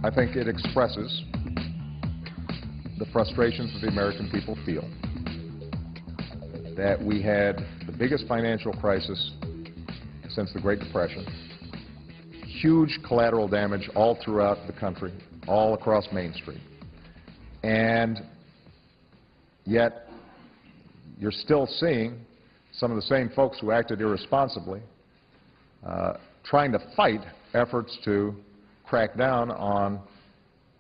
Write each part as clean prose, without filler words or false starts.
I think it expresses the frustrations that the American people feel, that we had the biggest financial crisis since the Great Depression, huge collateral damage all throughout the country, all across Main Street, and yet you're still seeing some of the same folks who acted irresponsibly trying to fight efforts to crack down on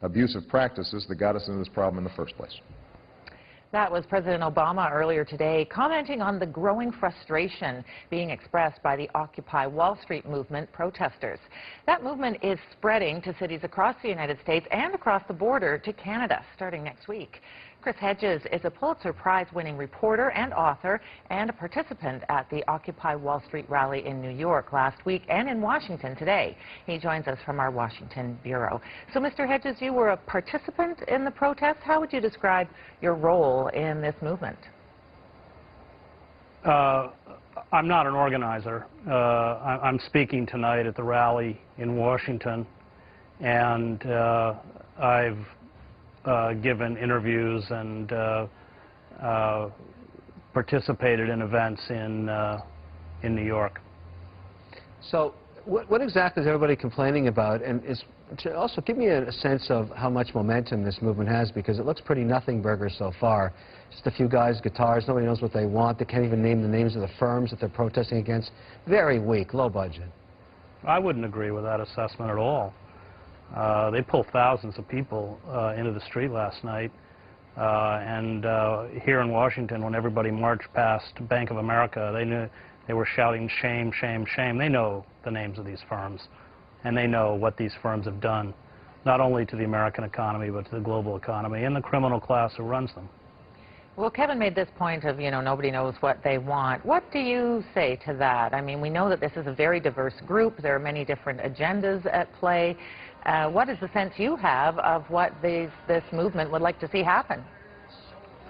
abusive practices that got us into this problem in the first place. That was President Obama earlier today commenting on the growing frustration being expressed by the Occupy Wall Street movement protesters. That movement is spreading to cities across the United States and across the border to Canada starting next week. Chris Hedges is a Pulitzer Prize-winning reporter and author and a participant at the Occupy Wall Street rally in New York last week and in Washington today. He joins us from our Washington bureau. So, Mr. Hedges, you were a participant in the protest. How would you describe your role in this movement? I'm not an organizer. I'm speaking tonight at the rally in Washington, and I've given interviews and participated in events in New York. So what exactly is everybody complaining about? And to also give me a sense of how much momentum this movement has, because it looks pretty nothing burger so far. Just a few guys, guitars, nobody knows what they want. They can't even name the names of the firms that they're protesting against. Very weak, low budget. I wouldn't agree with that assessment at all. They pulled thousands of people into the street last night, and here in Washington, when everybody marched past Bank of America, they were shouting shame, shame, shame. They know the names of these firms, and they know what these firms have done, not only to the American economy, but to the global economy and the criminal class who runs them. Well, Kevin made this point of, nobody knows what they want. What do you say to that? I mean, we know that this is a very diverse group. There are many different agendas at play. What is the sense you have of what this movement would like to see happen?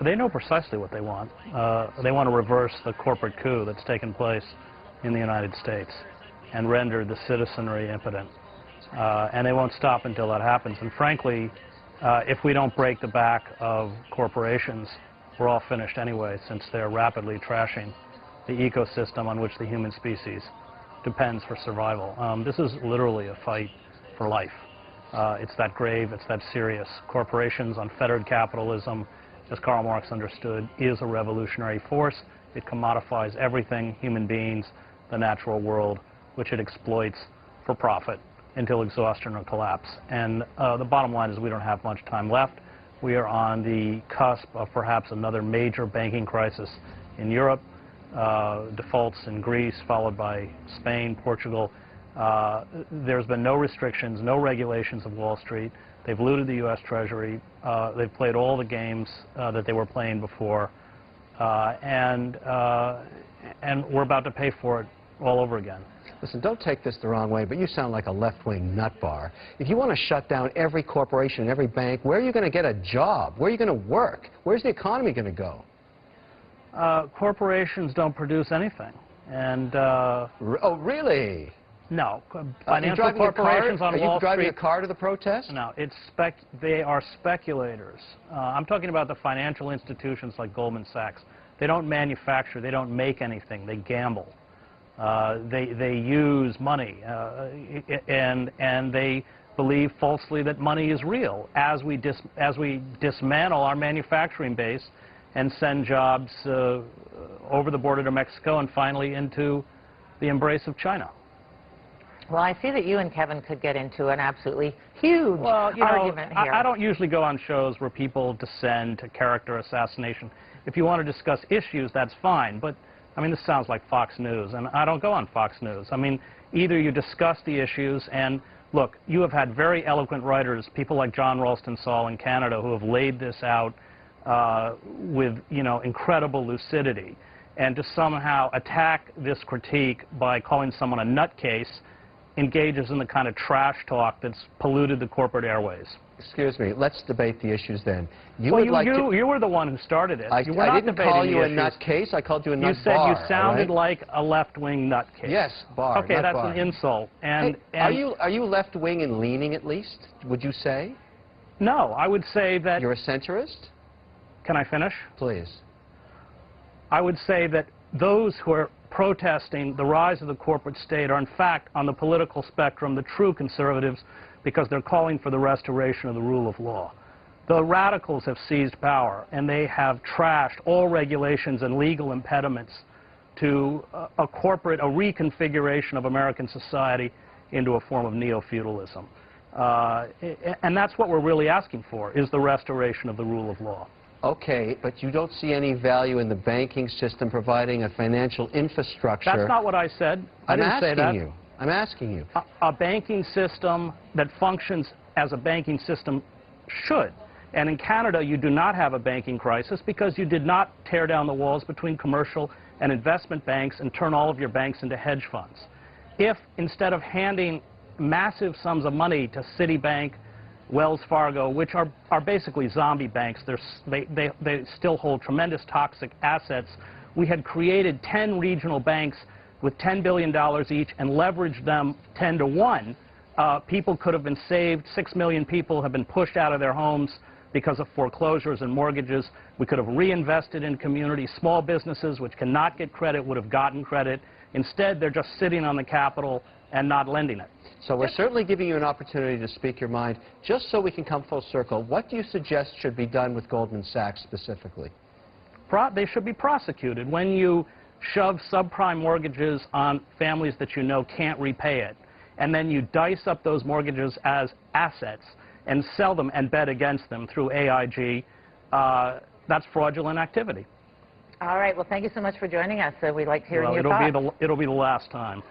They know precisely what they want. They want to reverse the corporate coup that's taken place in the United States and render the citizenry impotent. And they won't stop until that happens. And frankly, if we don't break the back of corporations, we're all finished anyway, since they're rapidly trashing the ecosystem on which the human species depends for survival. This is literally a fight for life. It's that grave, it's that serious. Corporations, unfettered capitalism, as Karl Marx understood, is a revolutionary force. It commodifies everything, human beings, the natural world, which it exploits for profit until exhaustion or collapse. And the bottom line is we don't have much time left. We are on the cusp of perhaps another major banking crisis in Europe, defaults in Greece, followed by Spain, Portugal. There's been no restrictions, no regulations of Wall Street. They've looted the U.S. Treasury. They've played all the games that they were playing before. And we're about to pay for it all over again. Listen, don't take this the wrong way, but you sound like a left-wing nut bar. If you want to shut down every corporation and every bank, where are you going to get a job? Where are you going to work? Where's the economy going to go? Corporations don't produce anything. And oh, really? No. Financial corporations on Wall Street... Are you driving a car to the protest? No. They are speculators. I'm talking about the financial institutions like Goldman Sachs. They don't manufacture. They don't make anything. They gamble. They use money, and they believe falsely that money is real as we dismantle our manufacturing base and send jobs over the border to Mexico and finally into the embrace of China. Well, I see that you and Kevin could get into an absolutely huge argument here. I don't usually go on shows where people descend to character assassination. If you want to discuss issues, that's fine, but I mean, this sounds like Fox News, and I don't go on Fox News. I mean, either you discuss the issues, and look, you have had very eloquent writers, people like John Ralston Saul in Canada, who have laid this out with, incredible lucidity. And to somehow attack this critique by calling someone a nutcase engages in the kind of trash talk that's polluted the corporate airways. Excuse me. Let's debate the issues then. You were the one who started it. I didn't call you a issues. nutcase. I called you a nut You said bar, you sounded right? like a left-wing nutcase. Yes, bar. Okay, that's bar. an insult. And, hey, are you left-wing and leaning at least? Would you say? No, I would say that. You're a centrist? Can I finish? Please. I would say that those who are protesting the rise of the corporate state are in fact on the political spectrum the true conservatives, because they're calling for the restoration of the rule of law. The radicals have seized power, and they have trashed all regulations and legal impediments to a reconfiguration of American society into a form of neo-feudalism. And that's what we're really asking for, is the restoration of the rule of law. Okay, but you don't see any value in the banking system providing a financial infrastructure. That's not what I said. I didn't say that. I'm asking you. A banking system that functions as a banking system should. And in Canada, you do not have a banking crisis because you did not tear down the walls between commercial and investment banks and turn all of your banks into hedge funds. If instead of handing massive sums of money to Citibank, Wells Fargo, which are basically zombie banks, they still hold tremendous toxic assets, we had created 10 regional banks with $10 billion each and leveraged them 10 to 1, people could have been saved. 6 million people have been pushed out of their homes because of foreclosures and mortgages. We could have reinvested in communities. Small businesses which cannot get credit would have gotten credit. Instead, they're just sitting on the capital and not lending it. So we're certainly giving you an opportunity to speak your mind. Just so we can come full circle, what do you suggest should be done with Goldman Sachs specifically? They should be prosecuted. When you shove subprime mortgages on families that you know can't repay it, and then you dice up those mortgages as assets and sell them and bet against them through AIG, that's fraudulent activity. All right. Well, thank you so much for joining us. We liked hearing your it'll thoughts. It'll be the last time.